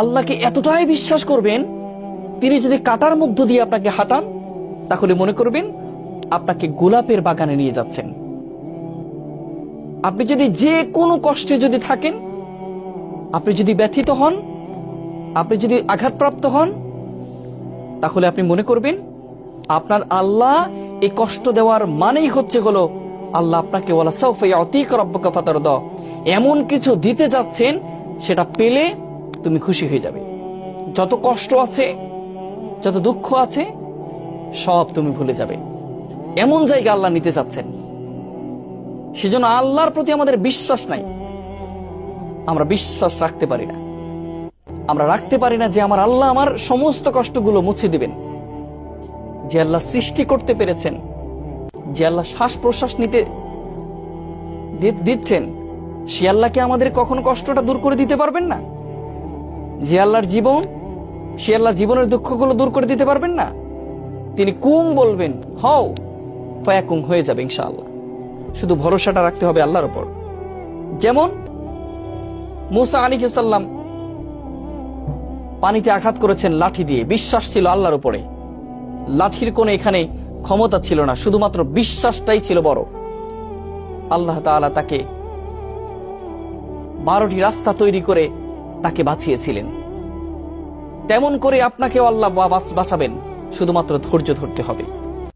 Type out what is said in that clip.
আল্লাহকে এতটাই বিশ্বাস করবেন, তিনি যদি কাটার মধ্য দিয়ে আপনাকে হাঁটান, তাহলে মনে করবেন আপনাকে গোলাপের বাগানে নিয়ে যাচ্ছেন। আপনি যদি যে কোনো কষ্টে যদি থাকেন, আপনি যদি ব্যথিত হন, আপনি যদি আঘাতপ্রাপ্ত হন, তাহলে আপনি মনে করবেন আপনার আল্লাহ এই কষ্ট দেওয়ার মানেই হচ্ছে হলো আল্লাহ আপনাকে ওয়ালা সাউফা ইয়াতিকা রাব্বুকা ফাতারদা, এমন কিছু দিতে যাচ্ছেন সেটা পেলে তুমি খুশি হয়ে যাবে। যত কষ্ট আছে, যত দুঃখ আছে, সব তুমি ভুলে যাবে। এমন জায়গা আল্লাহ নিতে চাচ্ছেন। সেজন্য আল্লাহর প্রতি আমাদের বিশ্বাস নাই, আমরা বিশ্বাস রাখতে পারি না। আমরা রাখতে পারি না যে আমার আল্লাহ আমার সমস্ত কষ্টগুলো মুছে দিবেন। যে আল্লাহ সৃষ্টি করতে পেরেছেন, যে আল্লাহ শ্বাস প্রশ্বাস নিতে দিচ্ছেন, সে আল্লাহকে আমাদের কখনো কষ্টটা দূর করে দিতে পারবেন না? যে আল্লাহর জীবন, সে আল্লাহ জীবনের দুঃখগুলো দূর করে দিতে পারবেন না? তিনি কুম বলবেন, হও, ফায়াকুম, হয়ে যাবে ইনশাআল্লাহ। শুধু ভরসাটা রাখতে হবে আল্লাহর উপর। যেমন মুসা আলাইহিস সালাম পানিতে আঘাত করেছেন লাঠি দিয়ে, বিশ্বাস ছিল আল্লাহর উপরে। লাঠির কোনো এখানে ক্ষমতা ছিল না, শুধুমাত্র বিশ্বাসটাই ছিল বড়। আল্লাহ তাআলা তাকে 12টি রাস্তা তৈরি করে তাকে বাঁচিয়েছিলেন। তেমন করে আপনাকেও আল্লাহ বাঁচাবেন, শুধুমাত্র ধৈর্য ধরতে হবে।